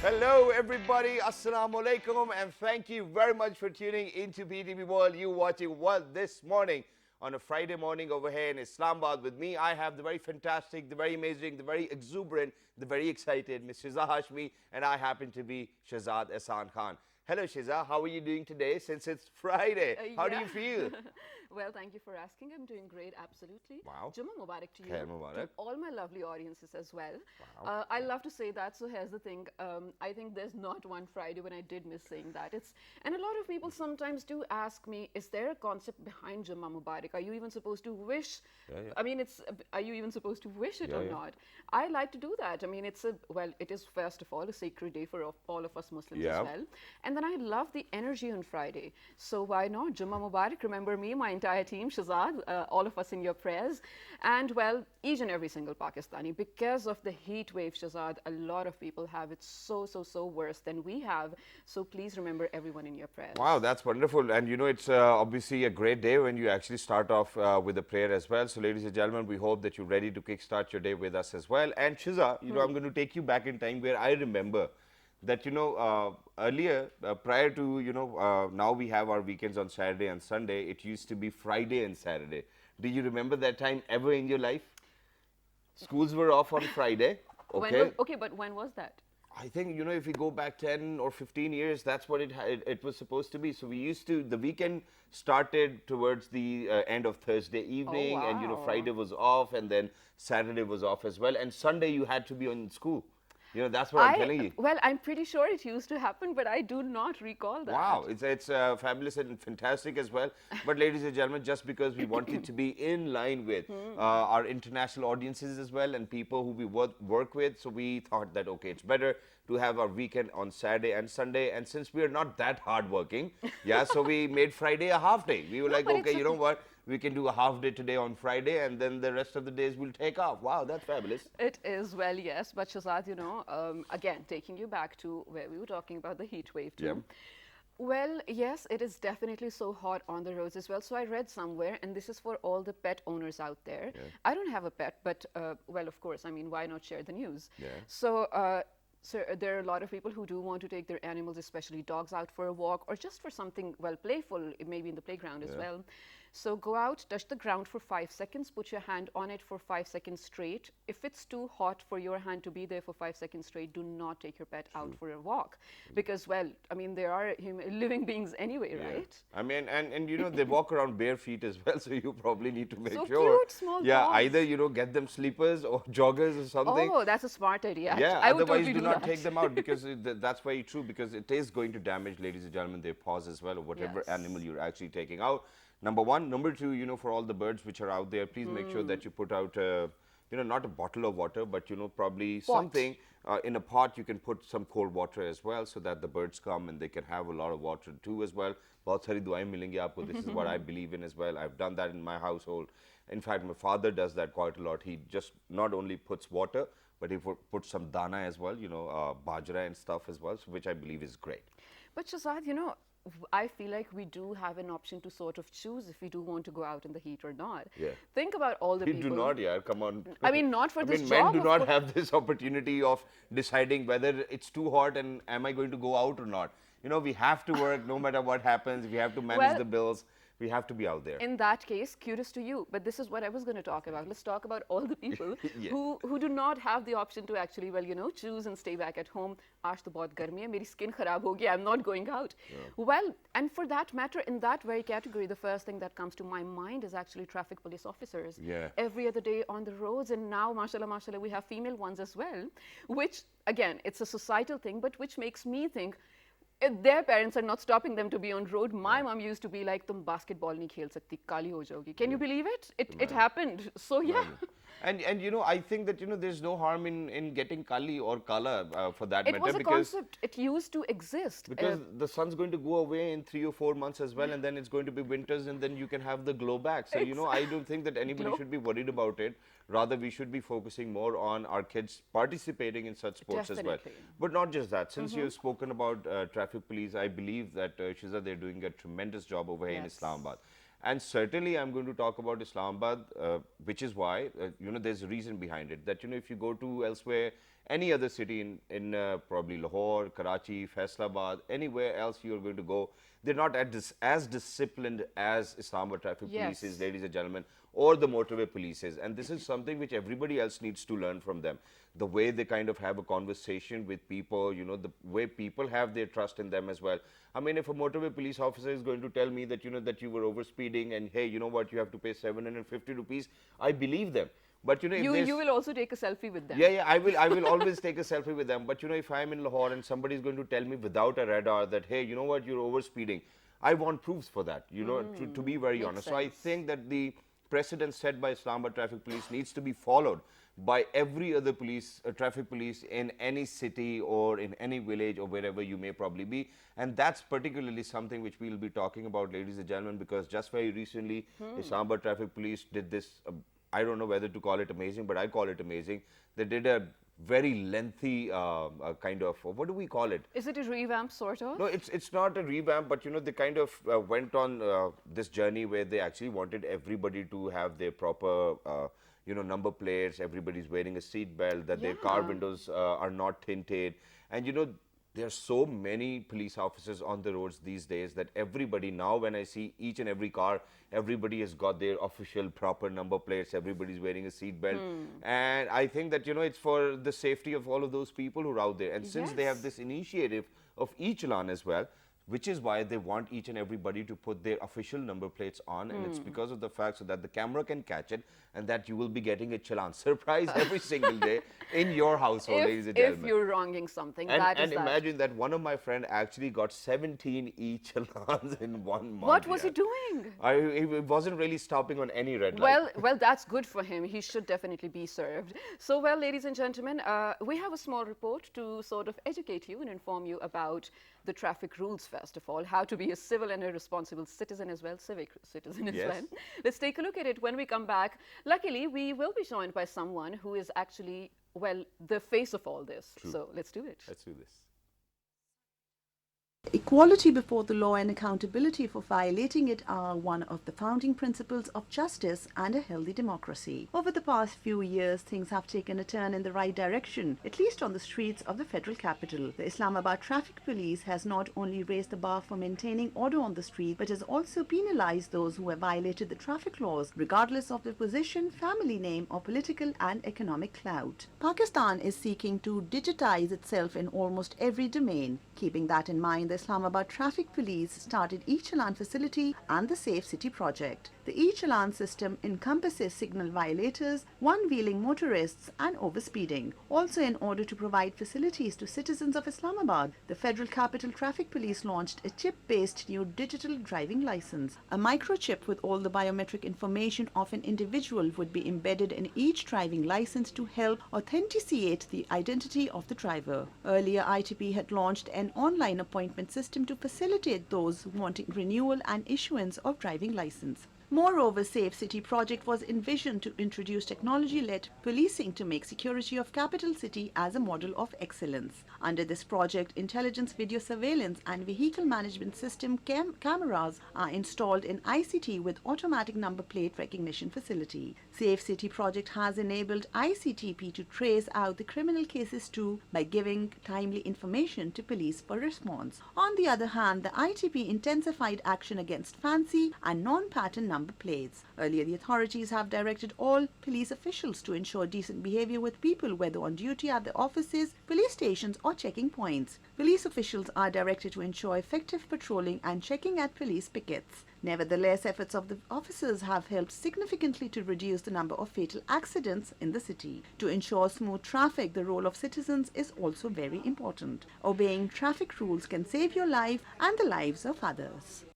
Hello, everybody. Assalamu alaikum, and thank you very much for tuning into PTV World. You watching what this morning on a Friday morning over here in Islamabad with me. I have the very fantastic, the very amazing, the very exuberant, the very excited Ms. Shiza Hashmi, and I happen to be Shahzad Ehsan Khan. Hello, Shiza. How are you doing today since it's Friday? How do you feel? Well, thank you for asking. I'm doing great, absolutely. Wow. Jummah Mubarak to you, Khair Mubarak. to all my lovely audiences as well. Wow. I love to say that, so here's the thing. I think there's not one Friday when I did miss saying that. And a lot of people sometimes do ask me, is there a concept behind Jummah Mubarak? Are you even supposed to wish? Yeah. I mean, are you even supposed to wish it or not? I like to do that. I mean, it is first of all a sacred day for all of us Muslims as well. And then I love the energy on Friday. So why not? Jummah Mubarak, remember me, my entire team, Shahzad, all of us in your prayers. And well, each and every single Pakistani, because of the heat wave, Shahzad, a lot of people have it so worse than we have. So please remember everyone in your prayers. Wow, that's wonderful. And you know, it's obviously a great day when you actually start off with a prayer as well. So ladies and gentlemen, we hope that you're ready to kickstart your day with us as well. And Shiza, you know, I'm going to take you back in time where I remember that, you know, earlier, prior to, you know, now we have our weekends on Saturday and Sunday. It used to be Friday and Saturday. Do you remember that time ever in your life? Schools were off on Friday. Okay. But when was that? I think, you know, if we go back 10 or 15 years, that's what it was supposed to be. So we used to, the weekend started towards the end of Thursday evening, and, you know, Friday was off, and then Saturday was off as well. And Sunday you had to be in school. You know, that's what I'm telling you. Well, I'm pretty sure it used to happen, but I do not recall that. Wow, it's fabulous and fantastic as well. But ladies and gentlemen, just because we wanted to be in line with our international audiences as well and people who we work with, so we thought that, okay, it's better to have our weekend on Saturday and Sunday. And since we are not that hardworking, so we made Friday a half day. We were like, okay, you know what? We can do a half day today on Friday, and then the rest of the days we'll take off. Wow, that's fabulous. It is, well, yes. But Shahzad, you know, again, taking you back to where we were talking about the heat wave too. Well, yes, it is definitely so hot on the roads as well. So I read somewhere, and this is for all the pet owners out there. I don't have a pet, but, well, of course, I mean, why not share the news? So, there are a lot of people who do want to take their animals, especially dogs, out for a walk or just for something, well, playful, maybe in the playground as well. So go out, touch the ground for 5 seconds, put your hand on it for 5 seconds straight. If it's too hot for your hand to be there for 5 seconds straight, do not take your pet out for a walk. Because, well, I mean, they are living beings anyway, right? I mean, and you know, they walk around bare feet as well, so you probably need to make So sure. cute, small dogs. Either, you know, get them sleepers or joggers or something. Oh, that's a smart idea. Yeah, I would otherwise totally do not that. take them out, because that's very true, because it is going to damage, ladies and gentlemen, their paws as well, or whatever animal you're actually taking out. Number one. Number two, you know, for all the birds which are out there, please make sure that you put out, you know, not a bottle of water, but, you know, probably something in a pot. You can put some cold water as well, so that the birds come and they can have a lot of water too as well. Bahut sari duaein milengi aapko. This is what I believe in as well. I've done that in my household. In fact, my father does that quite a lot. He just not only puts water, but he puts some dana as well, you know, bajra and stuff as well, so which I believe is great. But Shahzad, you know, I feel like we do have an option to sort of choose if we do want to go out in the heat or not. Think about all the You people. do not, come on. I mean, not for this men job. do not have this opportunity of deciding whether it's too hot and am I going to go out or not. You know, we have to work no matter what happens. We have to manage the bills. We have to be out there. In that case, kudos to you. But this is what I was going to talk about. Let's talk about all the people who do not have the option to actually, well, you know, choose and stay back at home. Aaj to bahut garmi hai, meri skin kharab ho gayi, I'm not going out. Well, and for that matter, in that very category, the first thing that comes to my mind is actually traffic police officers. Every other day on the roads, and now, mashallah, we have female ones as well, which, again, it's a societal thing, but which makes me think, if their parents are not stopping them to be on road. My mom used to be like, "Tum basketball nahi khel sakti, kali ho jaogi." Can you believe it? It happened. So yeah. And you know, I think that, you know, there's no harm in getting kali or kala for that matter. It was a concept. It used to exist. Because the sun's going to go away in 3 or 4 months as well, and then it's going to be winters, and then you can have the glow back. So, you know, I don't think that anybody should be worried about it. Rather, we should be focusing more on our kids participating in such sports as well. But not just that. Since you've spoken about traffic police, I believe that, Shiza, they're doing a tremendous job over here in Islamabad. And certainly, I'm going to talk about Islamabad, which is why, there's a reason behind it. That, if you go to elsewhere, any other city in probably Lahore, Karachi, Faisalabad, anywhere else you're going to go, they're not as disciplined as Islamabad traffic police is, Yes. ladies and gentlemen, or the motorway police is. And this is something which everybody else needs to learn from them. The way they kind of have a conversation with people, the way people have their trust in them as well. I mean, if a motorway police officer is going to tell me that, that you were over speeding and hey, you know what, you have to pay 750 rupees, I believe them. But if You will also take a selfie with them. yeah, I will always take a selfie with them. But if I'm in Lahore and somebody is going to tell me without a radar that, hey, you know what, you're over speeding, I want proofs for that, to be very Makes honest. So I sense. think that the precedent set by Islamabad traffic police needs to be followed by every other traffic police in any city or in any village or wherever you may probably be. And that's particularly something which we'll be talking about, ladies and gentlemen, because just very recently, Islamabad traffic police did this. I don't know whether to call it amazing, but I call it amazing. They did a very lengthy kind of, what do we call it? Is it a revamp, sort of? No, it's not a revamp, but they kind of went on this journey where they actually wanted everybody to have their proper, number plates. Everybody's wearing a seat belt. That their car Yeah. windows are not tinted, and there are so many police officers on the roads these days that everybody now, when I see each and every car, everybody has got their official proper number plates. Everybody's wearing a seat belt, and I think that it's for the safety of all of those people who are out there. And since they have Yes. this initiative of e-challan as well, which is why they want each and everybody to put their official number plates on, and it's because of the fact so that the camera can catch it and that you will be getting a challan surprise every single day in your household, ladies and If gentlemen. you're wronging something, And, that is and that. imagine that one of my friend actually got 17 e-challans in 1 month. What was he yeah. doing? He wasn't really stopping on any red light. Well, that's good for him. He should definitely be served. So, well, ladies and gentlemen, we have a small report to sort of educate you and inform you about the traffic rules, first of all, how to be a civil and a responsible citizen as well, civic citizen as Yes. well. Let's take a look at it when we come back. Luckily, we will be joined by someone who is actually, well, the face of all this. So, let's do it. Let's do this. Equality before the law and accountability for violating it are one of the founding principles of justice and a healthy democracy. Over the past few years, things have taken a turn in the right direction, at least on the streets of the federal capital. The Islamabad Traffic Police has not only raised the bar for maintaining order on the street, but has also penalized those who have violated the traffic laws, regardless of their position, family name, or political and economic clout. Pakistan is seeking to digitize itself in almost every domain. Keeping that in mind, the Islamabad Traffic Police started e-challan facility and the Safe City project. The e-challan system encompasses signal violators, one-wheeling motorists and overspeeding. Also, in order to provide facilities to citizens of Islamabad, the Federal Capital Traffic Police launched a chip-based new digital driving license. A microchip with all the biometric information of an individual would be embedded in each driving license to help authenticate the identity of the driver. Earlier, ITP had launched an online appointment system to facilitate those wanting renewal and issuance of driving license. Moreover, Safe City project was envisioned to introduce technology-led policing to make security of capital city as a model of excellence. Under this project, intelligence video surveillance and vehicle management system cameras are installed in ICT with automatic number plate recognition facility. Safe City project has enabled ICTP to trace out the criminal cases too by giving timely information to police for response. On the other hand, the ITP intensified action against fancy and non-pattern number plates. Earlier, the authorities have directed all police officials to ensure decent behavior with people, whether on duty at the offices, police stations, or checking points. Police officials are directed to ensure effective patrolling and checking at police pickets. Nevertheless, efforts of the officers have helped significantly to reduce the number of fatal accidents in the city. To ensure smooth traffic, the role of citizens is also very important. Obeying traffic rules can save your life and the lives of others.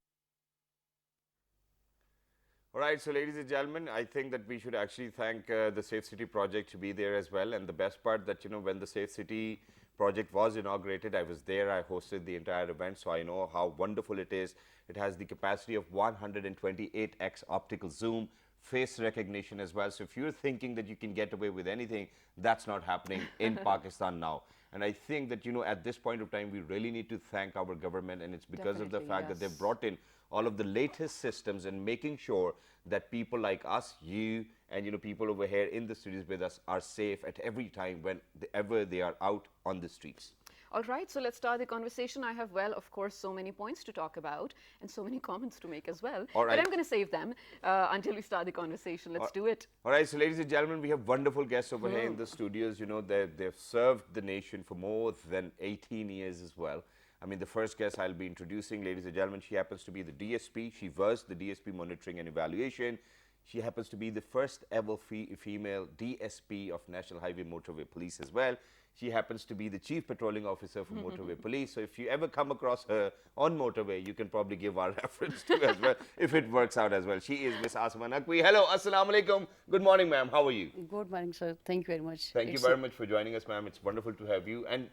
All right, so ladies and gentlemen, I think that we should actually thank the Safe City project to be there as well. And the best part that, when the Safe City project was inaugurated, I was there, I hosted the entire event, so I know how wonderful it is. It has the capacity of 128x optical zoom, face recognition as well. So if you're thinking that you can get away with anything, that's not happening in Pakistan now. And I think that, at this point of time, we really need to thank our government, and it's because of the Definitely, fact that yes. they've brought in all of the latest systems and making sure that people like us, you, and people over here in the studios with us are safe at every time whenever they are out on the streets. All right, so let's start the conversation. I have, well, of course, so many points to talk about and so many comments to make as well. All right. But I'm going to save them until we start the conversation. Let's do it. All right, so ladies and gentlemen, we have wonderful guests over here in the studios. They've served the nation for more than 18 years as well. I mean, the first guest I'll be introducing, ladies and gentlemen, she happens to be the DSP. She was the DSP Monitoring and Evaluation. She happens to be the first ever female DSP of National Highway Motorway Police as well. She happens to be the Chief Patrolling Officer for Motorway Police. So if you ever come across her on motorway, you can probably give our reference to as well, if it works out as well. She is Miss Asma Naqvi. Hello, Assalamu Alaikum. Good morning, ma'am. How are you? Good morning, sir. Thank you very much. Thank you very much for joining us, ma'am. It's wonderful to have you. And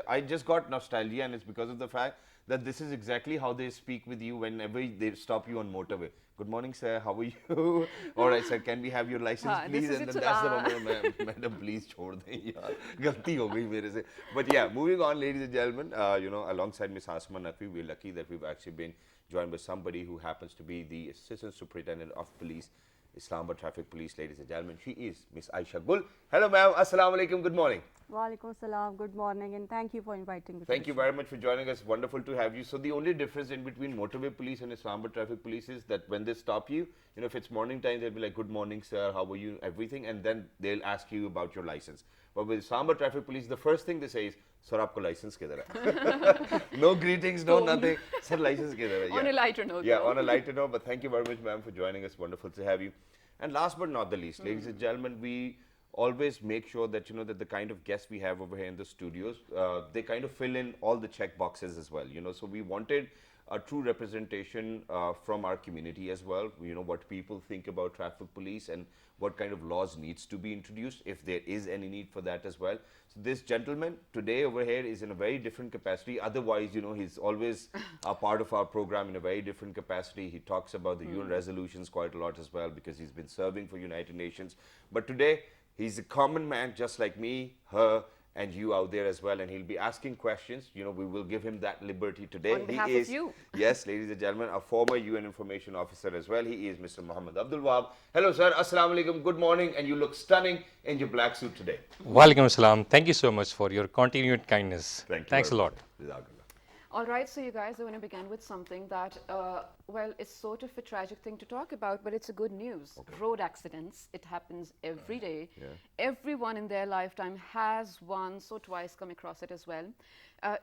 I just got nostalgia, and it's because of the fact that this is exactly how they speak with you whenever they stop you on motorway. Good morning, sir. How are you? All right, sir. Can we have your license, please? And then that's the moment, madam, please छोड़ दें यार. गलती हो गई मेरे से. But yeah, moving on, ladies and gentlemen, alongside Miss Asma Naqvi, we're lucky that we've actually been joined by somebody who happens to be the Assistant Superintendent of Police, Islamabad Traffic Police, ladies and gentlemen. She is Miss Aisha Gul. Hello, ma'am. Assalamu alaikum. Good morning. Walaikum salam. Good morning, and thank you for inviting me. Thank you very much for joining us. Wonderful to have you. So the only difference in between Motorway Police and Islamabad Traffic Police is that when they stop you, if it's morning time, they'll be like, good morning, sir, how are you, everything, and then they'll ask you about your license. But with Islamabad Traffic Police, the first thing they say is, sir, aapko license kidhar hai? No greetings, no nothing. Sir, license kidhar hai? On a lighter note. Yeah, on a lighter note, but thank you very much, ma'am, for joining us. Wonderful to have you. And last but not the least, ladies and gentlemen, we always make sure that that the kind of guests we have over here in the studios, they kind of fill in all the check boxes as well. So we wanted a true representation from our community as well. What people think about traffic police and what kind of laws needs to be introduced, if there is any need for that as well. So this gentleman today over here is in a very different capacity. Otherwise, he's always a part of our program in a very different capacity. He talks about the UN resolutions quite a lot as well because he's been serving for United Nations. But today, he's a common man just like me, her, and you out there as well, and he'll be asking questions. We will give him that liberty today. On behalf of you. Yes, ladies and gentlemen, a former UN information officer as well. He is Mr. Muhammad Abdul Wahab. Hello, sir. Assalamu alaikum. Good morning, and you look stunning in your black suit today. Walaikum assalam. Thank you so much for your continued kindness. Thanks a lot. All right, so you guys, I want to begin with something that, well, it's sort of a tragic thing to talk about, but it's a good news. Road accidents, it happens every day. Everyone in their lifetime has once or twice come across it as well.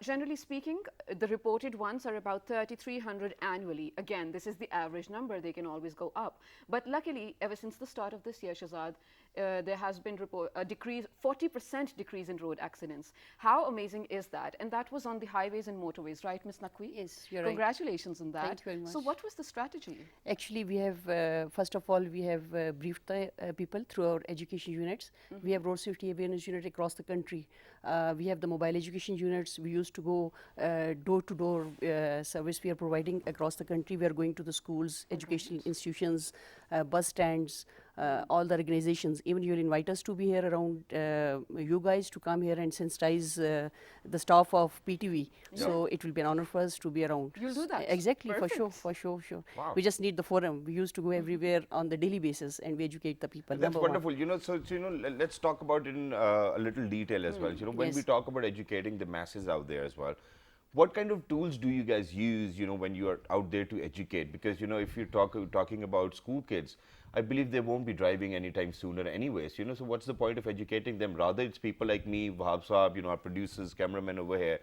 Generally speaking, the reported ones are about 3,300 annually. Again, this is the average number. They can always go up. But luckily, ever since the start of this year, Shahzad, there has been a decrease, 40% decrease in road accidents. How amazing is that? And that was on the highways and motorways, right, Ms. Naqvi? Yes, you're right. Congratulations on that. Thank you very much. So what was the strategy? Actually, we have, first of all, we have briefed the people through our education units. We have road safety awareness unit across the country. We have the mobile education units. We used to go door-to-door service we are providing across the country. We are going to the schools, educational institutions, bus stands, all the organizations. Even you'll invite us to be here around you guys to come here and sensitize the staff of PTV. So it will be an honor for us to be around. You'll do that? Exactly, Perfect. for sure. Wow. We just need the forum. We used to go everywhere on the daily basis and we educate the people. That's wonderful. Let's talk about it in a little detail as well. When we talk about educating the masses out there as well, what kind of tools do you guys use, when you are out there to educate? Because, if you're talking about school kids, I believe they won't be driving anytime sooner anyways, so what's the point of educating them? Rather, it's people like me, Wahab Saab, our producers, cameramen over here,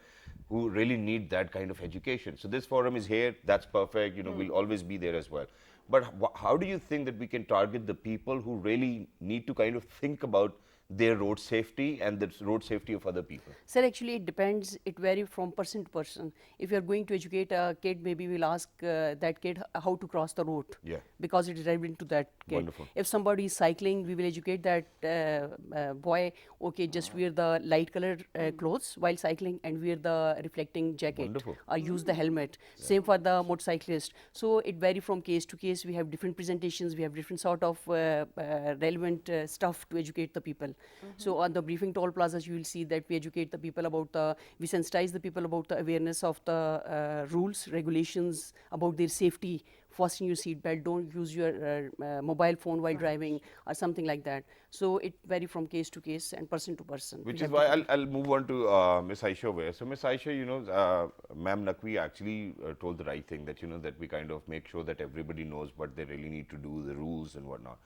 who really need that kind of education. So this forum is here, that's perfect, we'll always be there as well. But how do you think that we can target the people who really need to kind of think about their road safety and the road safety of other people? Sir, actually it depends. It varies from person to person. If you are going to educate a kid, maybe we'll ask that kid how to cross the road. Yeah. Because it is relevant to that kid. Wonderful. If somebody is cycling, we will educate that boy, okay, just wear the light colored clothes while cycling and wear the reflecting jacket. Wonderful. Or use the helmet. Same for the motorcyclist. So it varies from case to case. We have different presentations. We have different sort of relevant stuff to educate the people. So on the briefing toll plazas, you will see that we educate the people about we sensitize the people about the awareness of the rules, regulations about their safety, fasten your seat belt, don't use your mobile phone while driving or something like that. So it vary from case to case and person to person. Which is why I'll move on to Miss Aisha over. So Miss Aisha, Ma'am Naqvi actually told the right thing, that that we kind of make sure that everybody knows what they really need to do, the rules and whatnot.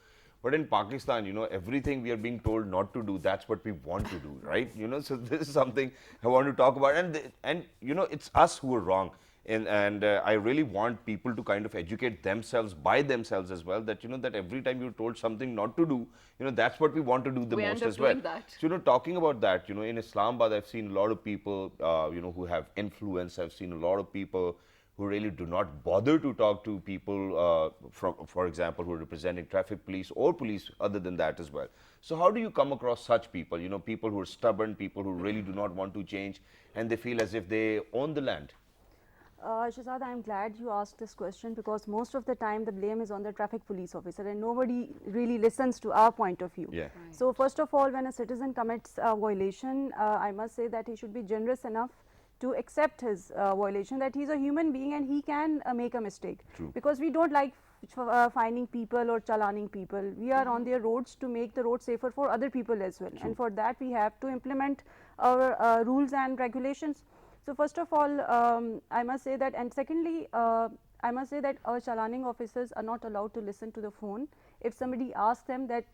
But in Pakistan, everything we are being told not to do, that's what we want to do, right? So this is something I want to talk about, and it's us who are wrong. And I really want people to kind of educate themselves by themselves as well, that that every time you're told something not to do, that's what we want to do the We most end up as well. doing that. So talking about that, in Islamabad, I've seen a lot of people, who have influence. I've seen a lot of people who really do not bother to talk to people for example, who are representing traffic police or police other than that as well. So how do you come across such people? People who are stubborn, people who really do not want to change, and they feel as if they own the land. Shahzad, I'm glad you asked this question, because most of the time the blame is on the traffic police officer and nobody really listens to our point of view. Yeah. Right. So first of all, when a citizen commits a violation, I must say that he should be generous enough to accept his violation, that he's a human being and he can make a mistake. True. Because we don't like finding people or chalaning people. We are on their roads to make the road safer for other people as well. And for that we have to implement our rules and regulations. So first of all, I must say that, and secondly, I must say that our chalaning officers are not allowed to listen to the phone. If somebody asks them that,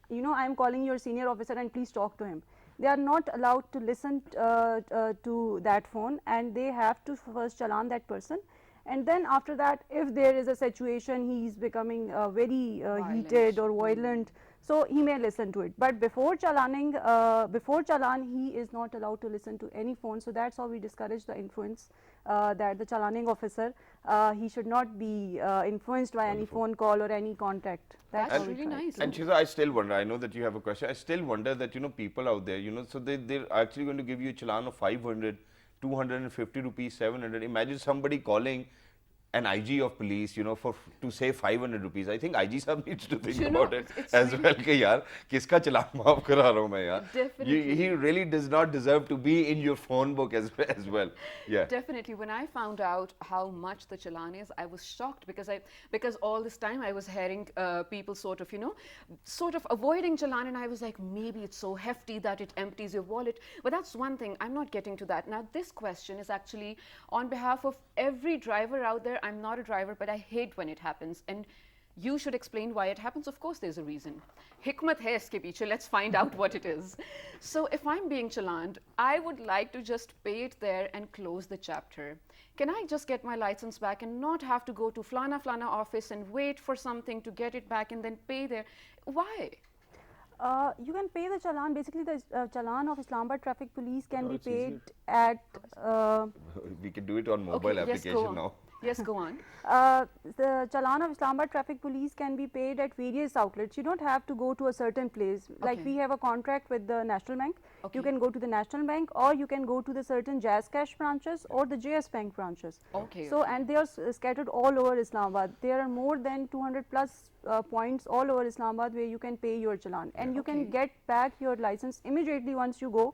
I am calling your senior officer and please talk to him, they are not allowed to listen to that phone, and they have to first chalan that person. And then after that, if there is a situation, he is becoming very heated or violent, so he may listen to it. But before chalaning, before chalan, he is not allowed to listen to any phone. So that's how we discourage the influence, that the chalaning officer, he should not be influenced by any phone call or any contact. That's how we really try. nice. And Shiza, I still wonder, I know that you have a question, I still wonder that, people out there, so they're actually going to give you a challan of 500, 250 rupees, 700. Imagine somebody calling an IG of police, to say 500 rupees. I think IG sahab needs to think about it as well. Ki yaar, kiska challan maaf kara raha hu main yaar. Definitely. He really does not deserve to be in your phone book as well. Yeah. Definitely. When I found out how much the challan is, I was shocked, because all this time I was hearing people sort of avoiding challan, and I was like, maybe it's so hefty that it empties your wallet. But that's one thing. I'm not getting to that. Now, this question is actually on behalf of every driver out there. I'm not a driver, but I hate when it happens, and you should explain why it happens. Of course there's a reason. Hikmat hai iske piche. Let's find out what it is. So if I'm being challaned, I would like to just pay it there and close the chapter. Can I just get my license back and not have to go to flana office and wait for something to get it back and then pay there? Why? You can pay the challan. Basically, the challan of Islamabad Traffic Police can be it's paid easier. at We can do it on mobile Okay, yes, go application on. now. Yes, go on. the challan of Islamabad Traffic Police can be paid at various outlets. You don't have to go to a certain place. Like Okay. we have a contract with the National Bank. Okay. You can go to the National Bank, or you can go to the certain Jazz Cash branches or the JS Bank branches. Okay, So, okay. and they are scattered all over Islamabad. There are more than 200 plus points all over Islamabad where you can pay your challan, and you can Okay. get back your license immediately once you go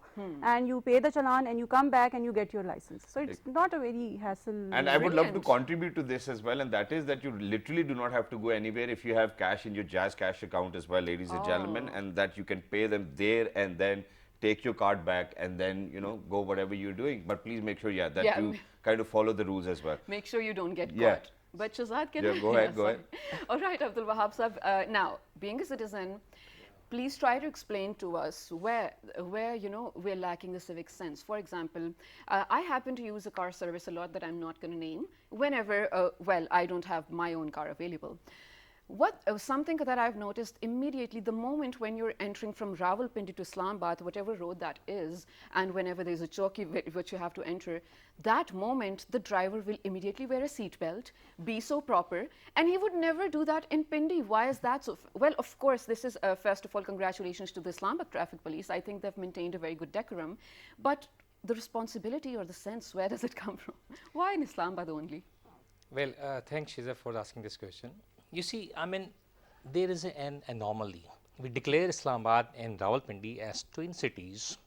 and you pay the challan and you come back and you get your license. So it's not a very hassle. And I would love to Brilliant. contribute to this as well, and that is that you literally do not have to go anywhere if you have cash in your Jazz Cash account as well, ladies and gentlemen, and that you can pay them there and then take your card back and then, go whatever you're doing. But please make sure, that Yeah. you kind of follow the rules as well. Make sure you don't get Yeah. caught. But Shahzad, can Yeah, I? go ahead, go sorry. All right, Abdul Wahab Sahab. Now, being a citizen, please try to explain to us where we're lacking the civic sense. For example, I happen to use a car service a lot that I'm not going to name whenever, I don't have my own car available. Something that I've noticed immediately, the moment when you're entering from Rawalpindi to Islamabad, whatever road that is, and whenever there's a chowki which you have to enter, that moment the driver will immediately wear a seat belt, be so proper, and he would never do that in Pindi. Why is that so? Well, of course, this is first of all, congratulations to the Islamabad Traffic Police. I think they've maintained a very good decorum, but the responsibility or the sense, where does it come from? Why in Islamabad only? Well, thanks, Shiza, for asking this question. You see, there is an anomaly we declare Islamabad and Rawalpindi as twin cities,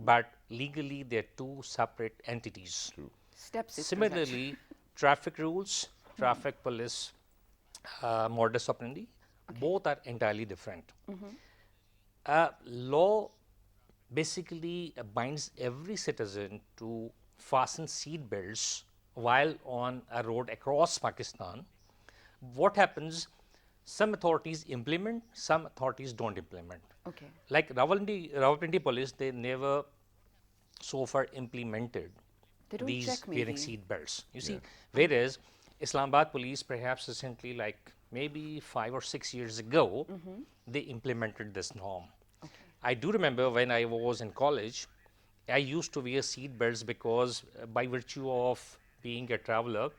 but legally they're two separate entities. Stepsisters, Similarly, traffic rules, traffic police, modus operandi, both are entirely different. Law basically binds every citizen to fasten seat belts while on a road across Pakistan. What happens? Some authorities implement, some authorities don't implement. Okay. Like Rawalpindi police, they never so far implemented They don't these check wearing maybe. seat belts. You see, whereas Islamabad police, perhaps recently, like maybe 5 or 6 years ago, they implemented this norm. I do remember when I was in college, I used to wear seat belts because by virtue of being a traveler,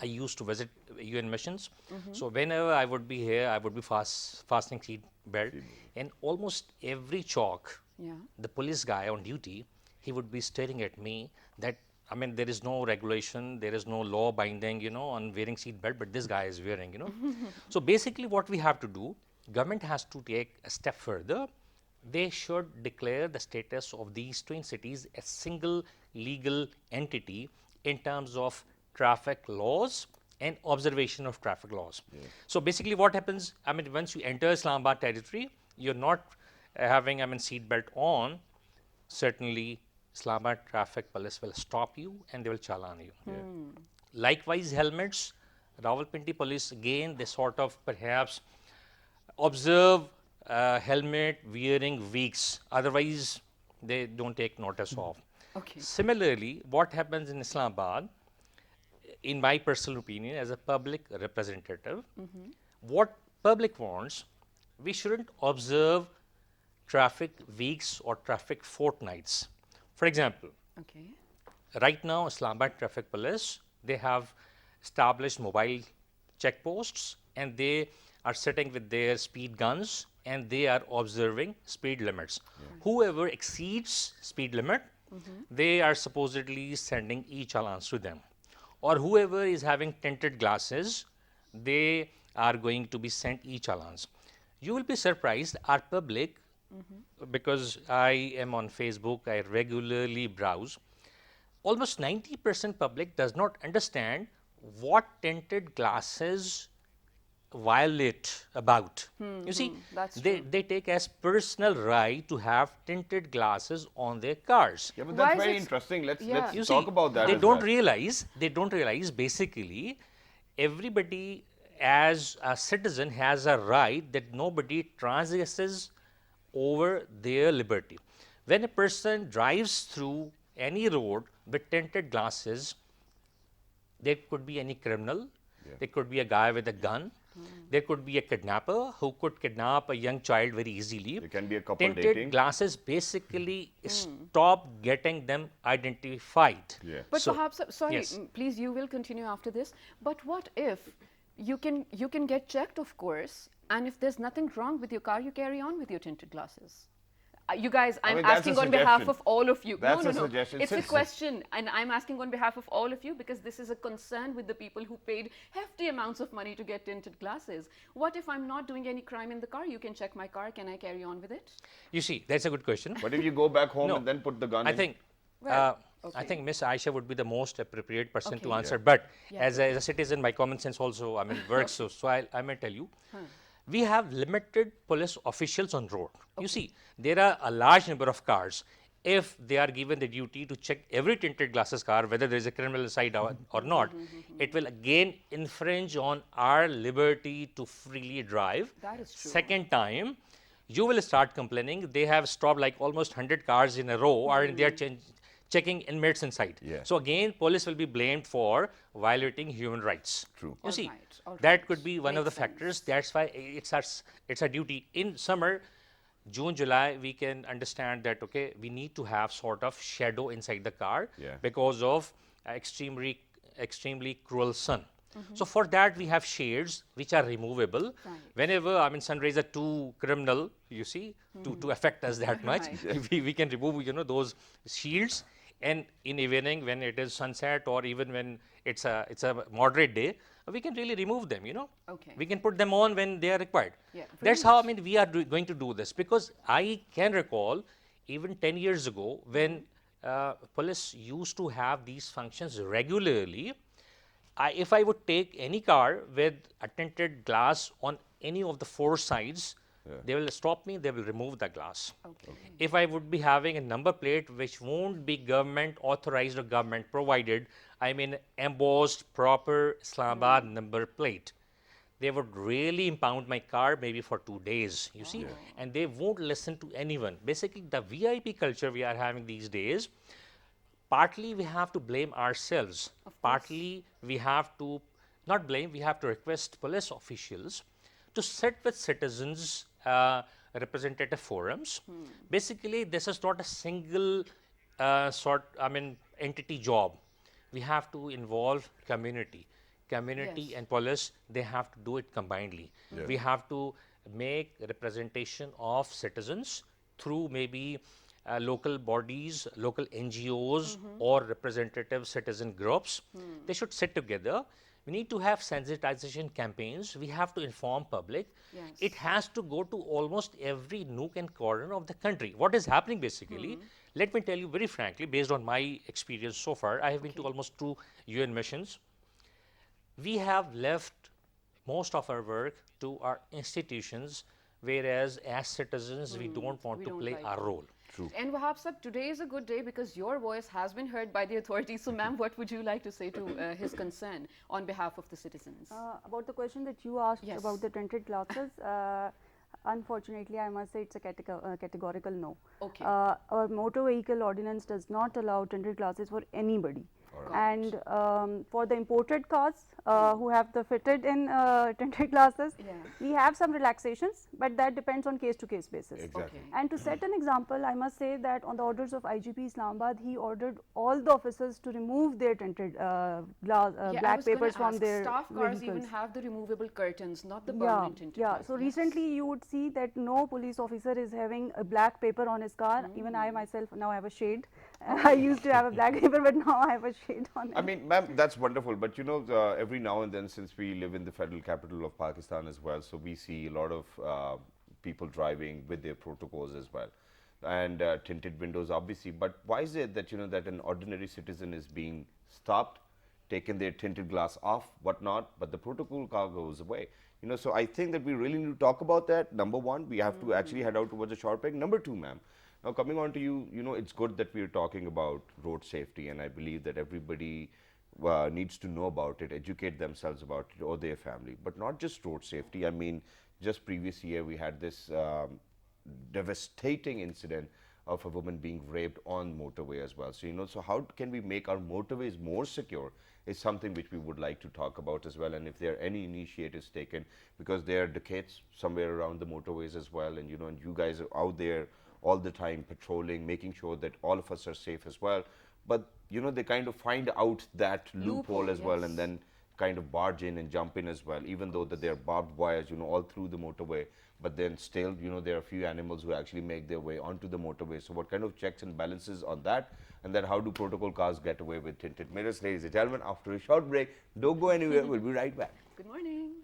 I used to visit UN missions. So whenever I would be here, I would be fastening seat belt. And almost every chalk, Yeah. the police guy on duty, he would be staring at me that, I mean, there is no regulation, there is no law binding, on wearing seat belt, but this guy is wearing. So basically what we have to do, government has to take a step further. They should declare the status of these twin cities a single legal entity in terms of traffic laws and observation of traffic laws. So basically what happens, I mean, once you enter Islamabad territory, you're not having, I mean, seat belt on, certainly Islamabad traffic police will stop you and they will challan you. Likewise, helmets, Rawalpindi police, again, they sort of perhaps observe helmet wearing weeks, otherwise they don't take notice of. Okay. Similarly, what happens in Islamabad, in my personal opinion, as a public representative, what public wants, we shouldn't observe traffic weeks or traffic fortnights. For example, Okay. right now, Islamabad Traffic Police, they have established mobile checkposts and they are sitting with their speed guns and they are observing speed limits. Whoever exceeds speed limit, they are supposedly sending e-challans to them. Or whoever is having tinted glasses, they are going to be sent e-challans. You will be surprised, our public, because I am on Facebook, I regularly browse, almost 90% public does not understand what tinted glasses violate about. You see, that's they take as personal right to have tinted glasses on their cars. Yeah, but Why that's is very it- interesting. Let's Yeah. You talk see, about that. they as don't well. realize basically everybody as a citizen has a right that nobody transgresses over their liberty. When a person drives through any road with tinted glasses, there could be any criminal, there could be a guy with a gun, there could be a kidnapper who could kidnap a young child very easily. There can be a couple Tinted dating. glasses basically stop getting them identified. Yeah. But So- perhaps, sorry, yes. please, you will continue after this. But what if you can get checked, of course, and if there's nothing wrong with your car, you carry on with your tinted glasses? You guys, I'm mean, that's a asking on behalf suggestion. of all of you. That's no, a no, no. suggestion. It's a Since- question, and I'm asking on behalf of all of you because this is a concern with the people who paid hefty amounts of money to get tinted glasses. What if I'm not doing any crime in the car? You can check my car. Can I carry on with it? You see, that's a good question. But if you go back home No. and then put the gun I in, think Well, I okay. think Miss Aisha would be the most appropriate person to Okay. answer. But Yeah. as a citizen, my common sense also, I mean, works. So I may tell you, we have limited police officials on road. You see, there are a large number of cars. If they are given the duty to check every tinted glasses car, whether there is a criminal inside or not, it will again infringe on our liberty to freely drive. That is true. Second time, you will start complaining. They have stopped like almost 100 cars in a row, or they are checking inmates inside. Yeah. So again, police will be blamed for violating human rights. True. You see, all that right. could be one of the Makes sense. factors. That's why it's our duty. In summer, June, July, we can understand that, okay, we need to have sort of shadow inside the car Yeah. because of extremely cruel sun. So for that, we have shades which are removable. Right. Whenever, I mean, sun rays are too criminal, you see, to affect us that much, Right. we can remove, those shields. And in evening, when it is sunset, or even when it's a moderate day, we can really remove them. Okay. We can put them on when they are required. Yeah, That's how brilliant. we are going to do this, because I can recall even 10 years ago when police used to have these functions regularly. If I would take any car with a tinted glass on any of the four sides, they will stop me, they will remove the glass. Okay. If I would be having a number plate which won't be government authorized or government provided, I mean embossed proper Islamabad number plate, they would really impound my car maybe for 2 days, you see, and they won't listen to anyone. Basically, the VIP culture we are having these days, partly we have to blame ourselves, partly we have to not blame, we have to request police officials to sit with citizens, representative forums. Basically, this is not a single entity job. We have to involve community Yes. and police. They have to do it combinedly. We have to make representation of citizens through maybe local bodies, local NGOs, or representative citizen groups. They should sit together. We need to have sensitization campaigns. We have to inform public. Yes. It has to go to almost every nook and corner of the country. What is happening basically, let me tell you very frankly, based on my experience so far, I have been to almost 2 UN missions. We have left most of our work to our institutions, whereas as citizens, we don't want We to don't play like our it. role. And Wahab sir, today is a good day because your voice has been heard by the authorities. So, ma'am, what would you like to say to his concern on behalf of the citizens? About the question that you asked Yes. about the tinted glasses, unfortunately, I must say it's a categorical no. Okay. Our motor vehicle ordinance does not allow tinted glasses for anybody. And for the imported cars who have the fitted in tinted glasses, we have some relaxations, but that depends on case to case basis. Exactly. Okay. And to set an example, I must say that on the orders of IGP Islamabad, he ordered all the officers to remove their tinted Yeah, I black was gonna papers from ask, their staff cars vehicles. even have the removable curtains, not the Yeah, permanent tinted yeah. glass. So Yes. recently you would see that no police officer is having a black paper on his car. Even I myself now have a shade. I used to have a black paper, but now I have a shade on it. I mean, ma'am, that's wonderful. But every now and then, since we live in the federal capital of Pakistan as well, so we see a lot of people driving with their protocols as well, and tinted windows, obviously. But why is it that that an ordinary citizen is being stopped, taken their tinted glass off, whatnot, but the protocol car goes away? So I think that we really need to talk about that. Number one, we have to actually head out towards a short break. Number two, ma'am. Now, coming on to you, it's good that we're talking about road safety, and I believe that everybody needs to know about it, educate themselves about it, or their family. But not just road safety. I mean, just previous year we had this devastating incident of a woman being raped on motorway as well. So, so how can we make our motorways more secure is something which we would like to talk about as well. And if there are any initiatives taken, because there are decades somewhere around the motorways as well, and and you guys are out there all the time patrolling, making sure that all of us are safe as well. But they kind of find out that loophole as well, and yes. then kind of barge in and jump in as well, even though that there are barbed wires, all through the motorway. But then still, there are a few animals who actually make their way onto the motorway. So what kind of checks and balances on that? And then how do protocol cars get away with tinted mirrors? Ladies and gentlemen, after a short break, don't go anywhere. We'll be right back. Good morning.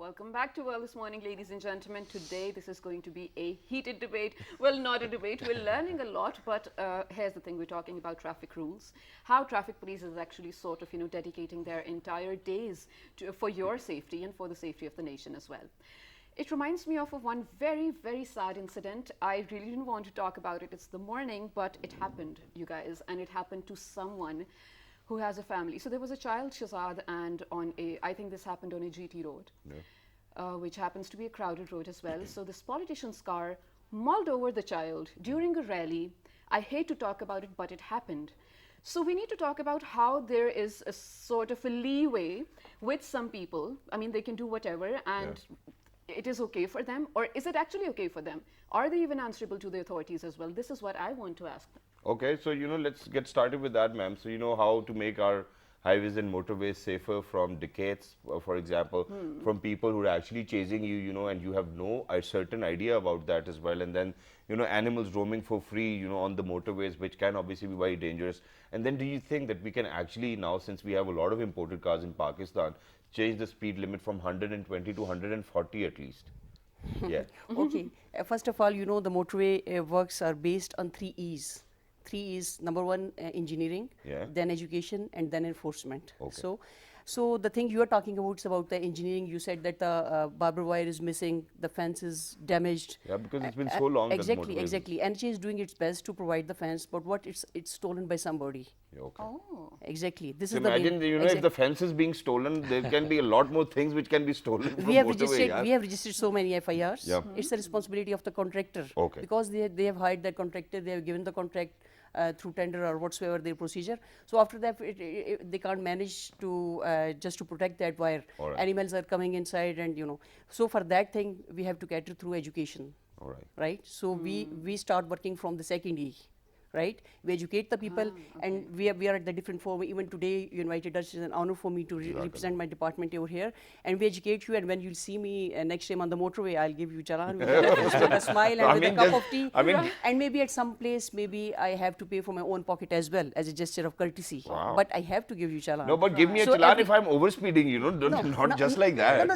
Welcome back to Well This Morning, ladies and gentlemen. Today, this is going to be a heated debate. Well, not a debate. We're learning a lot, but here's the thing. We're talking about traffic rules, how traffic police is actually sort of, dedicating their entire days for your safety and for the safety of the nation as well. It reminds me of one very, very sad incident. I really didn't want to talk about it. It's the morning, but it happened, you guys, and it happened to someone who has a family. So there was a child, Shazad, and I think this happened on a GT road, which happens to be a crowded road as well. So this politician's car mauled over the child during a rally. I hate to talk about it, but it happened. So we need to talk about how there is a sort of a leeway with some people. I mean, they can do whatever, and it is okay for them, or is it actually okay for them? Are they even answerable to the authorities as well? This is what I want to ask. Okay, so let's get started with that, ma'am. So how to make our highways and motorways safer from decades, for example, from people who are actually chasing you, and you have no certain idea about that as well. And then, animals roaming for free, on the motorways, which can obviously be very dangerous. And then do you think that we can actually now, since we have a lot of imported cars in Pakistan, change the speed limit from 120 to 140 at least? Yeah. Okay. First of all, the motorway works are based on 3 E's. 3 E's, number one, engineering, then education, and then enforcement. Okay. So the thing you are talking about is about the engineering. You said that the barber wire is missing, the fence is damaged. Yeah, because it's been so long. Exactly. NHA is doing its best to provide the fence, but what it's stolen by somebody. Okay. Oh. Exactly. This So is imagine, the if the fence is being stolen, there can be a lot more things which can be stolen from motorway. We have registered so many FIRs. Yeah. It's the responsibility of the contractor. Okay. Because they have hired that contractor, they have given the contract through tender or whatsoever their procedure. So after that, they can't manage to just to protect that wire. Right. Animals are coming inside, and So for that thing, we have to cater through education. All right. Right. So we start working from the second E. Right, we educate the people, and we are at the different forum. Even today, you invited us. It's an honor for me to represent my department over here, and we educate you. And when you'll see me next time on the motorway, I'll give you chalan with a smile and with a cup of tea. And maybe at some place, maybe I have to pay from my own pocket as well as a gesture of courtesy. Wow. But I have to give you chalan. No, but give me a chalan if I'm overspeeding. Not just like that.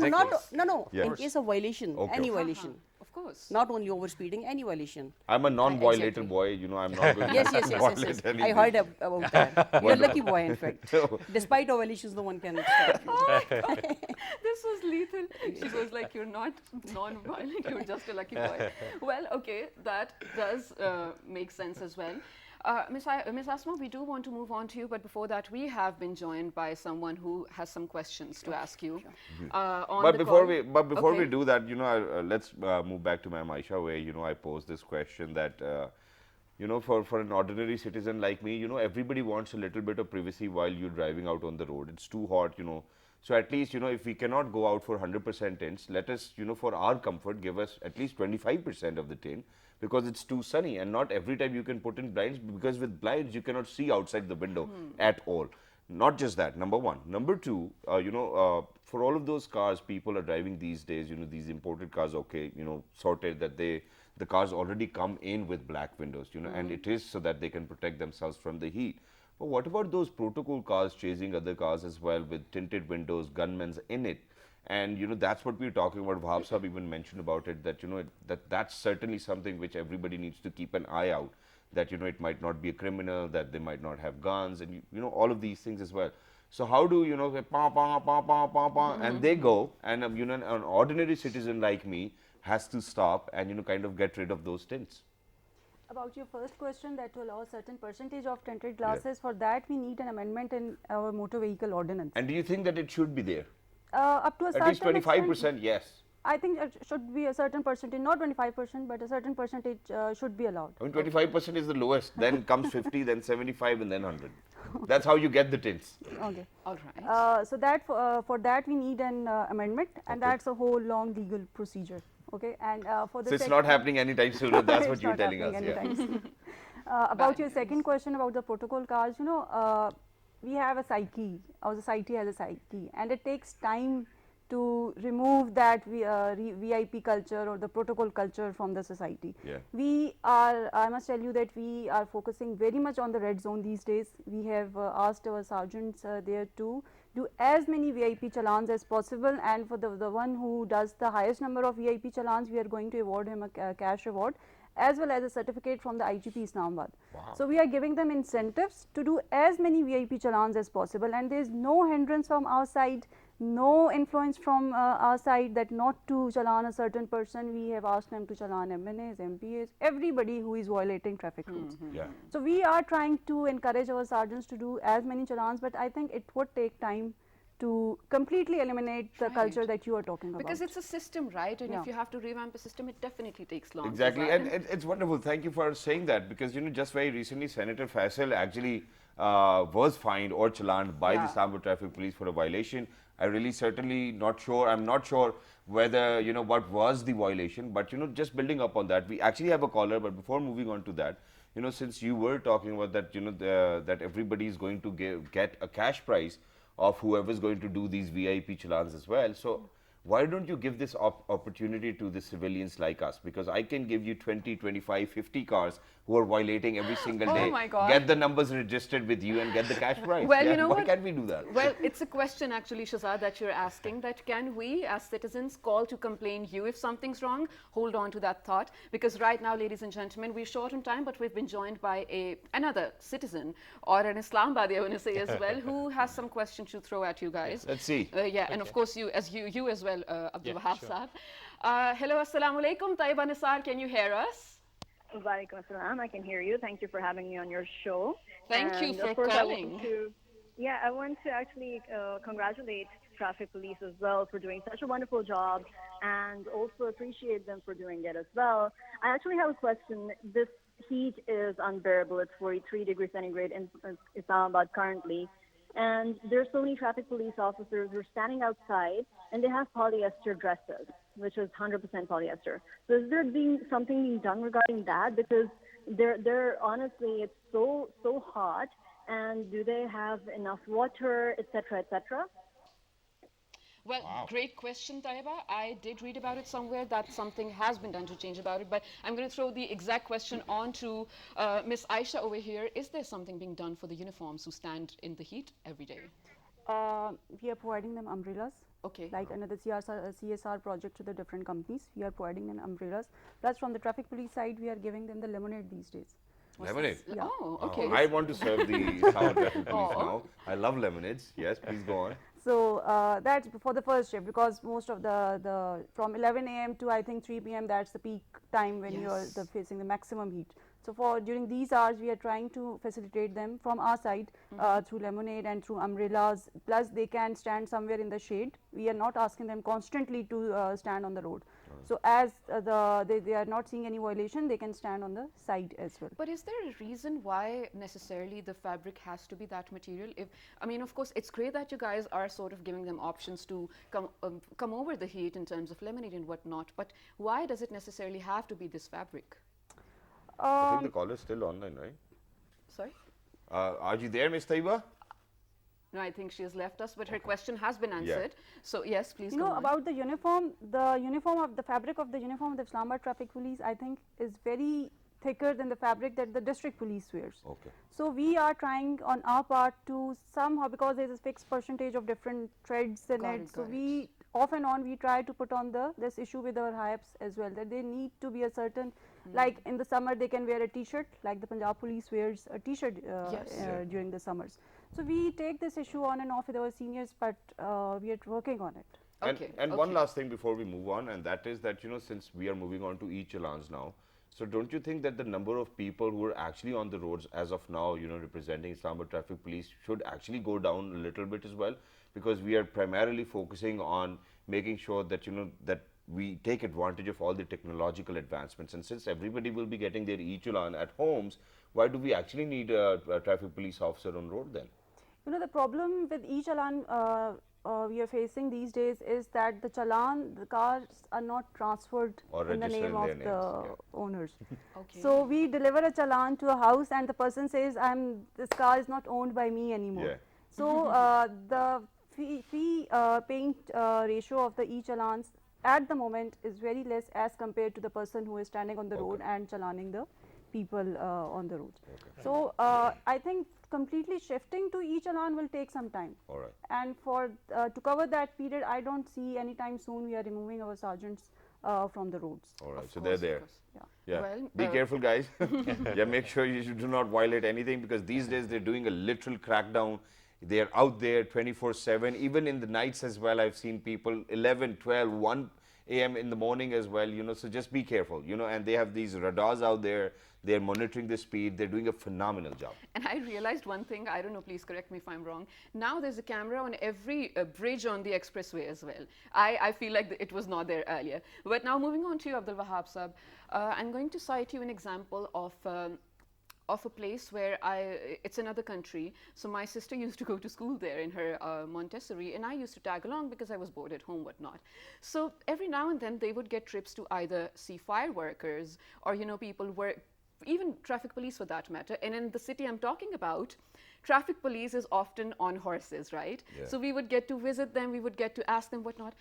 No. Yes. In case of violation, any violation. Of course. Not only overspeeding, any violation. I'm a non-violator Exactly. boy. I'm not going Yes. to violate anything. I heard about that. You're a lucky boy, in fact. Despite our violations, no one can stop you. This was lethal. She was like, you're not non-violent, you're just a lucky boy. Well, okay, that does make sense as well. Miss Asma, we do want to move on to you, but before that, we have been joined by someone who has some questions to ask you. But before we do that, let's move back to Ma'am Aisha, where I posed this question that for an ordinary citizen like me, everybody wants a little bit of privacy while you're driving out on the road. It's too hot, So at least, if we cannot go out for 100% tints, let us, for our comfort, give us at least 25% of the tint, because it's too sunny, and not every time you can put in blinds, because with blinds you cannot see outside the window at all. Not just that, number one. Number two, for all of those cars people are driving these days, these imported cars, sorted that the cars already come in with black windows, and it is so that they can protect themselves from the heat. But what about those protocol cars chasing other cars as well with tinted windows, gunmen in it? And that's what we're talking about. Wahab Sahab even mentioned about it, that that's certainly something which everybody needs to keep an eye out, that it might not be a criminal, that they might not have guns, and all of these things as well. So how do pa pa pa pa pa pa, and they go, and an ordinary citizen like me has to stop and kind of get rid of those tints. About your first question, that to allow a certain percentage of tinted glasses, for that we need an amendment in our motor vehicle ordinance. And do you think that it should be there? Up to a certain at least 25%, extent, yes. I think it should be a certain percentage, not 25%, but a certain percentage should be allowed. I mean, 25% is the lowest, then comes 50, then 75, and then 100. That's how you get the tints. Okay. All right. So that for that we need an amendment, and that's a whole long legal procedure. Okay, and for the so it's not happening anytime soon. That's what it's you're not telling us. happening anytime soon. About your second question about the protocol cars, we have a psyche. Our society has a psyche, and it takes time to remove that VIP culture or the protocol culture from the society. Yeah. We are, I must tell you that we are focusing very much on the red zone these days. We have asked our sergeants there to do as many VIP challans as possible, and for the one who does the highest number of VIP challans, we are going to award him a cash reward as well as a certificate from the IGP Islamabad. Wow. So we are giving them incentives to do as many VIP challans as possible, and there is no hindrance from our side, no influence from our side that not to challan a certain person. We have asked them to challan MNAs, MPAs, everybody who is violating traffic rules. Yeah. So we are trying to encourage our sergeants to do as many challans, but I think it would take time to completely eliminate the culture that you are talking about. Because it's a system, right? And Yeah. if you have to revamp a system, it definitely takes long. Exactly, and it's wonderful. Thank you for saying that, because just very recently, Senator Faisal actually was fined or challaned by the Islamabad Traffic Police for a violation. I really certainly not sure. I'm not sure whether what was the violation, but just building up on that, we actually have a caller. But before moving on to that, since you were talking about that, that everybody is going to get a cash prize of whoever's going to do these VIP challans as well. So why don't you give this opportunity to the civilians like us? Because I can give you 20, 25, 50 cars who are violating every single day. Oh my God. Get the numbers registered with you and get the cash prize. Well, you know why what? can't we do that? Well, it's a question actually, Shazad, that you're asking, that can we as citizens call to complain you if something's wrong? Hold on to that thought, because right now, ladies and gentlemen, we're short on time, but we've been joined by another citizen, or an Islamabadi, I want to say as well, who has some questions to throw at you guys. Let's see. Yeah, and of course you as well, Abdul Yeah, Wahab sure. Saab. Hello, assalamu alaikum. Taiba Nisar, can you hear us? Walaikum assalam. I can hear you. Thank you for having me on your show. Thank you And for of course, calling. I want to actually congratulate traffic police as well for doing such a wonderful job, and also appreciate them for doing it as well. I actually have a question. This heat is unbearable. It's 43 degrees centigrade in Islamabad currently. And there's so many traffic police officers who are standing outside, and they have polyester dresses, which is 100% polyester. So is there something being done regarding that? Because they're honestly, it's so hot, and do they have enough water, etc., etc.? Well, great question, Taiba. I did read about it somewhere that something has been done to change about it, but I'm going to throw the exact question on to Miss Aisha over here. Is there something being done for the uniforms who stand in the heat every day? We are providing them umbrellas. Okay. Like another CSR project to the different companies. We are providing them umbrellas. Plus, from the traffic police side, we are giving them the lemonade these days. Lemonade. Yeah. Oh, okay. I want to serve the Islamabad Traffic Police now. I love lemonades. Yes, please go on. So that's for the first shift, because most of the from 11 a.m. to I think 3 p.m. that's the peak time when you are facing the maximum heat. So during these hours, we are trying to facilitate them from our side through lemonade and through umbrellas. Plus, they can stand somewhere in the shade. We are not asking them constantly to stand on the road. So as they are not seeing any violation, they can stand on the side as well. But is there a reason why necessarily the fabric has to be that material? I mean, of course, it's great that you guys are sort of giving them options to come over the heat in terms of lemonade and whatnot. But why does it necessarily have to be this fabric? I think the caller is still online, right? Sorry? Are you there, Ms. Taiba? No, I think she has left us, but her question has been answered. So yes, please You go know on. about the fabric of the uniform of the Islamabad Traffic Police, I think is very thicker than the fabric that the district police wears. Okay. So we are trying on our part to somehow, because there is a fixed percentage of different threads in it, so we off and on we try to put on this issue with our high-ups as well, that they need to be a certain, like in the summer they can wear a t-shirt, like the Punjab police wears a t-shirt during the summers. So we take this issue on and off with our seniors, but we are working on it. And one last thing before we move on, and that is that, since we are moving on to e-challans now, so don't you think that the number of people who are actually on the roads as of now, representing Islamabad Traffic Police should actually go down a little bit as well? Because we are primarily focusing on making sure that, that we take advantage of all the technological advancements. And since everybody will be getting their e-challan at homes, why do we actually need a traffic police officer on road then? You know, the problem with e-challan we are facing these days is that the cars are not transferred Or in the registered name in of their the names, owners. Okay. So we deliver a challan to a house and the person says, this car is not owned by me anymore. Yeah. So the fee paying ratio of the e-challans at the moment is very less as compared to the person who is standing on the road and chalaning the people on the road. So I think completely shifting to e-challan will take some time. All right. And for to cover that period, I don't see anytime soon we are removing our sergeants from the roads. All right. Of So course, they're of there. course. Yeah. Well, Be careful, guys. Yeah, make sure you do not violate anything, because these days they're doing a literal crackdown. They're out there 24/7, even in the nights as well. I've seen people 11, 12, 1 a.m. in the morning as well, you know, so just be careful, you know, and they have these radars out there. They're monitoring the speed. They're doing a phenomenal job. And I realized one thing, I don't know, please correct me if I'm wrong. Now there's a camera on every bridge on the expressway as well. I feel like it was not there earlier. But now moving on to you, Abdul Wahab Sab, I'm going to cite you an example of a place where it's another country. So my sister used to go to school there in her Montessori, and I used to tag along because I was bored at home, whatnot. So every now and then they would get trips to either see fireworkers or, you know, people were, even traffic police for that matter. And in the city I'm talking about, traffic police is often on horses, right? Yeah. So we would get to visit them, we would get to ask them whatnot.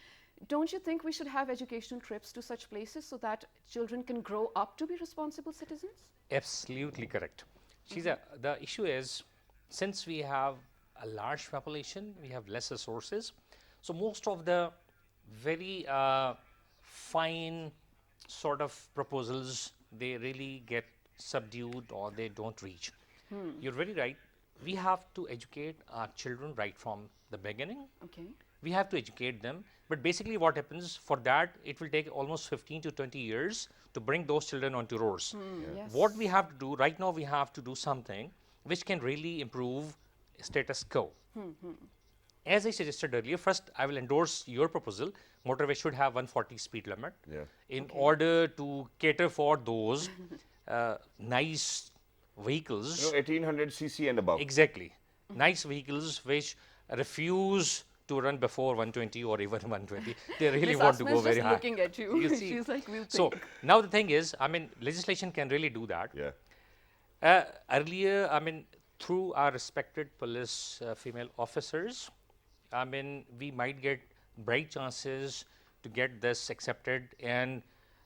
Don't you think we should have educational trips to such places so that children can grow up to be responsible citizens? Absolutely correct. The issue is, since we have a large population, we have less resources. So most of the very fine sort of proposals, they really get subdued or they don't reach. You're very right. We have to educate our children right from the beginning. Okay. We have to educate them. But basically what happens, for that, it will take almost 15 to 20 years to bring those children onto roads. Yes. What we have to do, right now we have to do something which can really improve status quo. As I suggested earlier, first I will endorse your proposal. Motorway should have 140 speed limit in order to cater for those nice vehicles. You know, 1800 cc and above. Exactly. Nice vehicles which refuse to run before 120 or even 120. They really Miss want to Asma go is very just high. looking at you. You see? She's like, we'll So think. now the thing is, I mean, legislation can really do that. Yeah. Earlier, I mean, through our respected police female officers, I mean, we might get bright chances to get this accepted and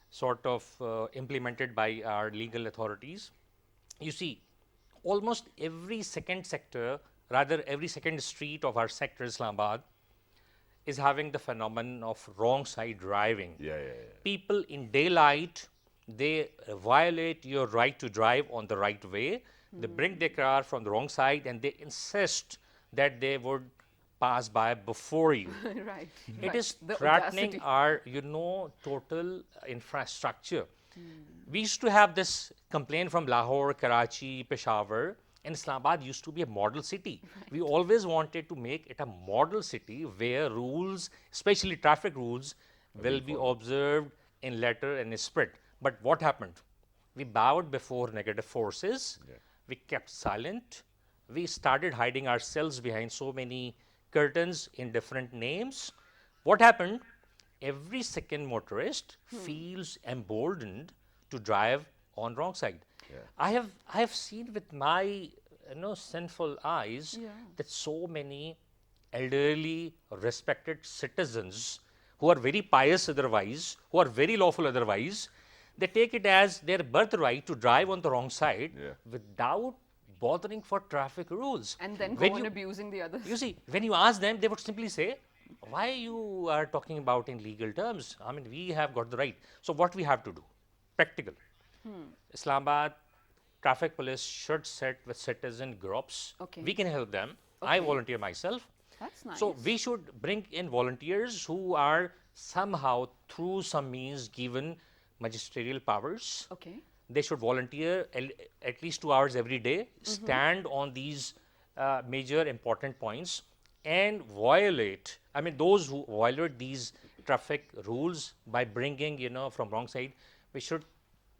sort of implemented by our legal authorities. You see, almost every second sector, rather every second street of our sector, Islamabad, is having the phenomenon of wrong side driving. People in daylight, they violate your right to drive on the right way. They bring their car from the wrong side and they insist that they would pass by before you. Right. It is The threatening audacity. our, you know, total infrastructure. We used to have this complaint from Lahore, Karachi, Peshawar, and Islamabad used to be a model city. We always wanted to make it a model city where rules, especially traffic rules, will be observed in letter and in spirit. But what happened? We bowed before negative forces. We kept silent. We started hiding ourselves behind so many curtains in different names. What happened? Every second motorist feels emboldened to drive on wrong side. I have seen with my sinful eyes that so many elderly respected citizens who are very pious otherwise, who are very lawful otherwise, they take it as their birthright to drive on the wrong side without bothering for traffic rules. And then go When on you- abusing the others. You see, when you ask them, they would simply say, why you are talking about in legal terms? I mean, we have got the right. So what we have to do? Practical. Islamabad traffic police should sit with citizen groups. Okay. We can help them. I Okay. volunteer myself. That's nice. So we should bring in volunteers who are somehow through some means given magisterial powers. Okay. They should volunteer at least 2 hours every day, stand on these major important points and violate, I mean, those who violate these traffic rules by bringing, from wrong side, we should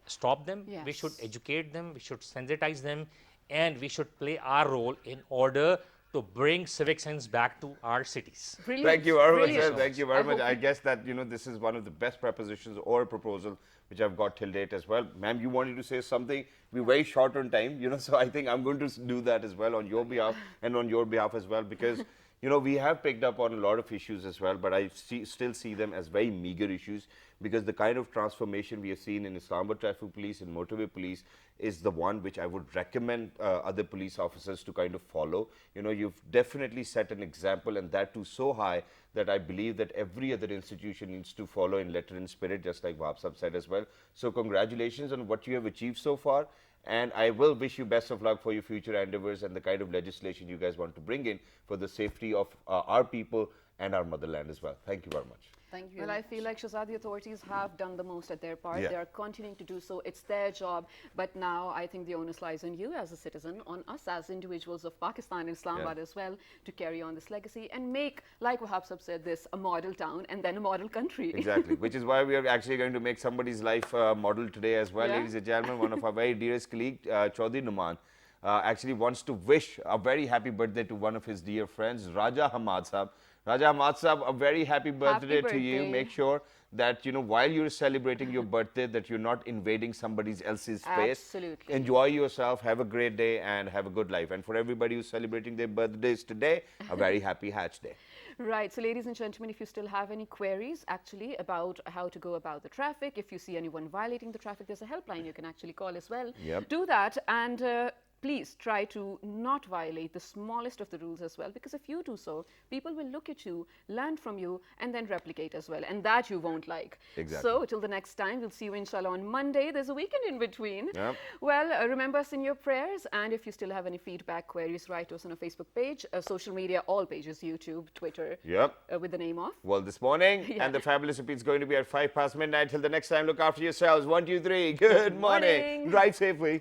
stop them, we should Yes. educate them, we should sensitize them, and we should play our role in order to bring civic sense back to our cities. Brilliant. Thank you very much, sir. Brilliant. Thank you very much. hope I guess that, this is one of the best propositions or proposal which I've got till date as well. Ma'am, you wanted to say something. We're very short on time, so I think I'm going to do that as well on your behalf and on your behalf as well, because, you know, we have picked up on a lot of issues as well, but I still see them as very meager issues, because the kind of transformation we have seen in Islamabad Traffic Police and Motorway Police is the one which I would recommend other police officers to kind of follow. You know, you've definitely set an example, and that too so high that I believe that every other institution needs to follow in letter and spirit, just like Wahab Sahab said as well. So congratulations on what you have achieved so far. And I will wish you best of luck for your future endeavors and the kind of legislation you guys want to bring in for the safety of our people and our motherland as well. Thank you very much. Thank you. Well, I feel like Shahzad, the authorities have done the most at their part. Yeah. They are continuing to do so. It's their job. But now I think the onus lies on you as a citizen, on us as individuals of Pakistan and Islamabad as well, to carry on this legacy and make, like Wahab Sahab said, this a model town and then a model country. Exactly, which is why we are actually going to make somebody's life model today as well, ladies and gentlemen. One of our very dearest colleague, Chaudhry Numan, actually wants to wish a very happy birthday to one of his dear friends, Raja Hamad Sahab. Raja Hamad Sahab, a very happy birthday to you. Make sure that, you know, while you're celebrating your birthday, that you're not invading somebody else's space. Absolutely. Enjoy yourself, have a great day, and have a good life. And for everybody who's celebrating their birthdays today, a very happy Hajj Day. Right. So, ladies and gentlemen, if you still have any queries actually about how to go about the traffic, if you see anyone violating the traffic, there's a helpline you can actually call as well. Yep. Do that, and please try to not violate the smallest of the rules as well, because if you do so, people will look at you, learn from you, and then replicate as well, and that you won't like. Exactly. So till the next time, we'll see you inshallah on Monday. There's a weekend in between. Yep. Well, remember us in your prayers, and if you still have any feedback, queries, write to us on our Facebook page, social media, all pages, YouTube, Twitter, Yep. with the name of. Well, this morning, and the fabulous repeat is going to be at 5 past midnight. Till the next time, look after yourselves. 1, 2, 3. Good morning. morning. Drive safely.